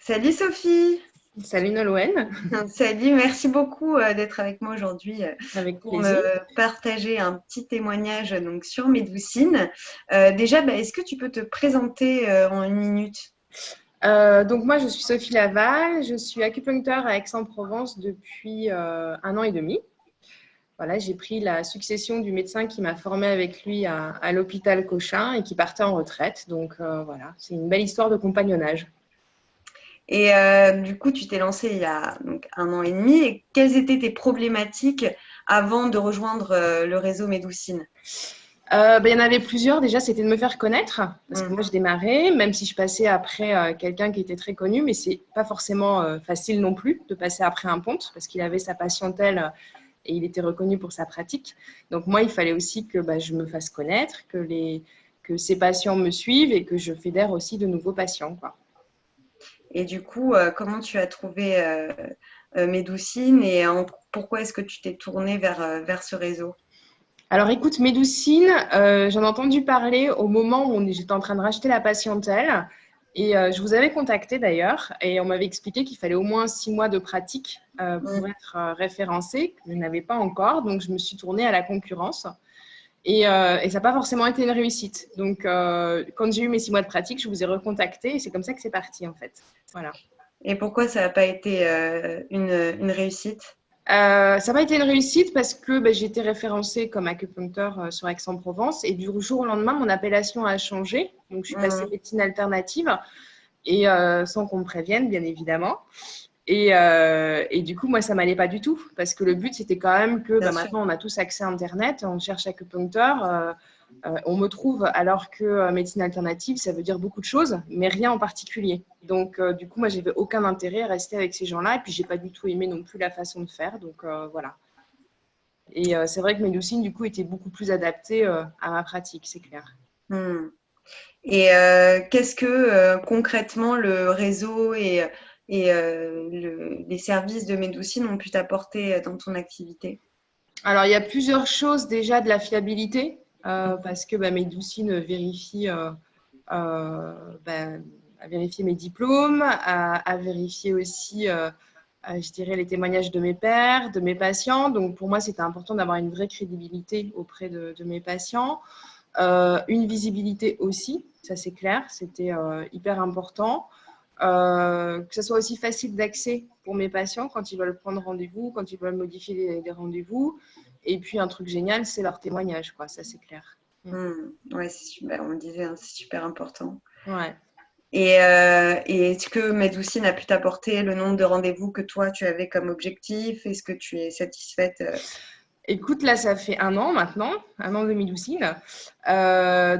Salut Sophie. Salut Nolwenn, Salut, merci beaucoup d'être avec moi aujourd'hui avec pour me plaisir. partager un petit témoignage donc sur Médoucine. Déjà, est-ce que tu peux te présenter en une minute? Donc moi, je suis Sophie Laval, je suis acupuncteur à Aix-en-Provence depuis 1 an et demi. Voilà, j'ai pris la succession du médecin qui m'a formée avec lui à l'hôpital Cochin et qui partait en retraite. Donc voilà, c'est une belle histoire de compagnonnage. Et du coup, tu t'es lancée il y a donc 1 an et demi. Et quelles étaient tes problématiques avant de rejoindre le réseau Médoucine? Il y en avait plusieurs. Déjà, c'était de me faire connaître parce que Hmm. moi, je démarrais, même si je passais après quelqu'un qui était très connu, mais c'est pas forcément facile non plus de passer après un ponte parce qu'il avait sa patientèle et il était reconnu pour sa pratique. Donc moi, il fallait aussi que je me fasse connaître, que ces patients me suivent et que je fédère aussi de nouveaux patients, quoi. Et du coup, comment tu as trouvé Médoucine et pourquoi est-ce que tu t'es tournée vers ce réseau? Alors écoute, Médoucine, j'en ai entendu parler au moment où j'étais en train de racheter la patientèle et je vous avais contacté d'ailleurs et on m'avait expliqué qu'il fallait au moins 6 mois de pratique pour Hmm. être référencé. Je n'avais pas encore, donc je me suis tournée à la concurrence. Et ça n'a pas forcément été une réussite. Donc, quand j'ai eu mes 6 mois de pratique, je vous ai recontacté et c'est comme ça que c'est parti, en fait. Voilà. Et pourquoi ça n'a pas été une réussite? Ça n'a pas été une réussite parce que j'ai été référencée comme acupuncteur sur Aix-en-Provence et du jour au lendemain, mon appellation a changé. Donc, je suis passée Hmm. médecine alternative et sans qu'on me prévienne, bien évidemment. Et du coup, moi, ça m'allait pas du tout parce que le but, c'était quand même que Bien sûr. maintenant, on a tous accès à Internet, on cherche acupuncteur, on me trouve, alors que médecine alternative, ça veut dire beaucoup de choses, mais rien en particulier. Donc, du coup, moi, j'avais aucun intérêt à rester avec ces gens-là et puis, j'ai pas du tout aimé non plus la façon de faire. Donc, voilà. Et c'est vrai que Médoucine, du coup, était beaucoup plus adaptée à ma pratique, c'est clair. Hmm. Et qu'est-ce que concrètement le réseau et les services de Médoucine ont pu t'apporter dans ton activité? Alors, il y a plusieurs choses déjà de la fiabilité, parce que Médoucine vérifie, euh, ben, à vérifier mes diplômes, à vérifier aussi, je dirais, les témoignages de mes pairs, de mes patients. Donc, pour moi, c'était important d'avoir une vraie crédibilité auprès de mes patients. Une visibilité aussi, ça c'est clair, c'était hyper important. Que ce soit aussi facile d'accès pour mes patients quand ils veulent prendre rendez-vous, quand ils veulent modifier les rendez-vous. Et puis, un truc génial, c'est leur témoignage, quoi, ça c'est clair. Hmm. Ouais, on le disait, hein, c'est super important. Ouais. Et est-ce que Médoucine a pu t'apporter le nombre de rendez-vous que toi tu avais comme objectif? Est-ce que tu es satisfaite? Écoute, là, ça fait 1 an maintenant, 1 an de Médoucine.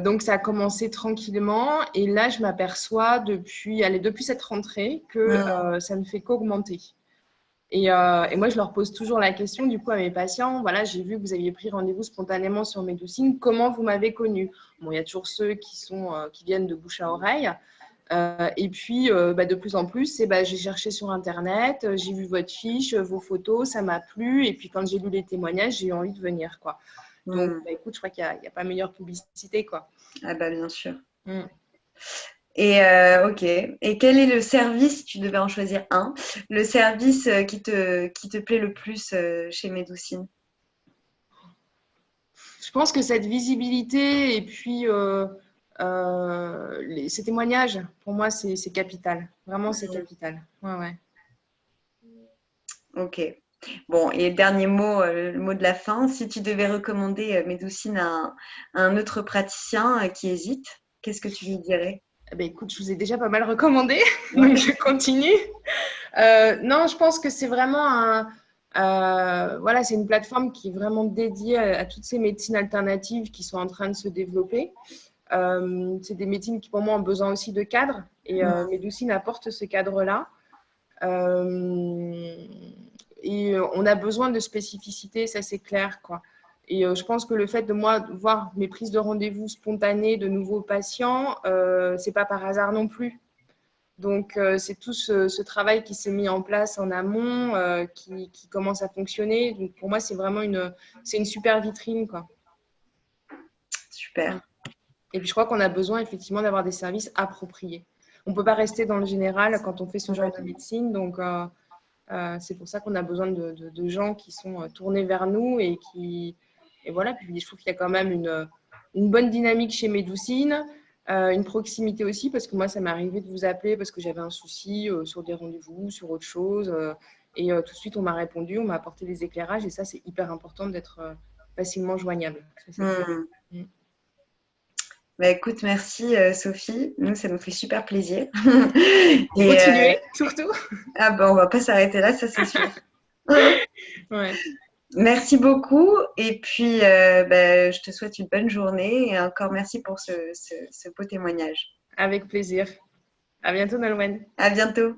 Donc, ça a commencé tranquillement. Et là, je m'aperçois depuis cette rentrée que Hmm. ça ne fait qu'augmenter. Et moi, je leur pose toujours la question, du coup, à mes patients. Voilà, j'ai vu que vous aviez pris rendez-vous spontanément sur Médoucine. Comment vous m'avez connue? Bon, il y a toujours ceux qui viennent de bouche à oreille. Et puis, de plus en plus, j'ai cherché sur Internet, j'ai vu votre fiche, vos photos, ça m'a plu. Et puis, quand j'ai lu les témoignages, j'ai eu envie de venir, quoi. Donc, Hmm. écoute, je crois qu'il y a pas meilleure publicité, quoi. Ah bah bien sûr. Mm. Et ok. Et quel est le service, si tu devais en choisir un, le service qui te plaît le plus chez Médoucine? Je pense que cette visibilité et puis ces témoignages, pour moi, c'est capital. Vraiment, c'est capital. Ouais, ouais. Ok. Bon, et dernier mot, le mot de la fin, si tu devais recommander Médoucine à un autre praticien qui hésite, qu'est-ce que tu lui dirais? Eh ben, écoute, je vous ai déjà pas mal recommandé, donc Ouais. je continue. Non, je pense que c'est vraiment voilà, c'est une plateforme qui est vraiment dédiée à toutes ces médecines alternatives qui sont en train de se développer. C'est des médecines qui, pour moi, ont besoin aussi de cadres. Et Mm. Médoucine apporte ce cadre-là. Euh, et on a besoin de spécificité, ça c'est clair, quoi. Et je pense que le fait de moi voir mes prises de rendez-vous spontanées de nouveaux patients, c'est pas par hasard non plus. Donc c'est tout ce travail qui s'est mis en place en amont, qui commence à fonctionner. Donc pour moi c'est vraiment c'est une super vitrine, quoi. Super. Et puis je crois qu'on a besoin effectivement d'avoir des services appropriés. on peut pas rester dans le général quand on fait ce genre de médecine. Donc, c'est pour ça qu'on a besoin de gens qui sont tournés vers nous et voilà. Puis je trouve qu'il y a quand même une bonne dynamique chez Médoucine, une proximité aussi, parce que moi, ça m'est arrivé de vous appeler parce que j'avais un souci sur des rendez-vous, sur autre chose. Et tout de suite, on m'a répondu, on m'a apporté des éclairages. Et ça, c'est hyper important d'être facilement joignable. Ça, c'est clair. Bah, écoute, merci Sophie. Nous, ça nous fait super plaisir. Et continuer, surtout. Ah ben, on va pas s'arrêter là, ça c'est sûr. Ouais. Merci beaucoup. Et puis, je te souhaite une bonne journée. Et encore merci pour ce beau témoignage. Avec plaisir. À bientôt, Nolwenn. À bientôt.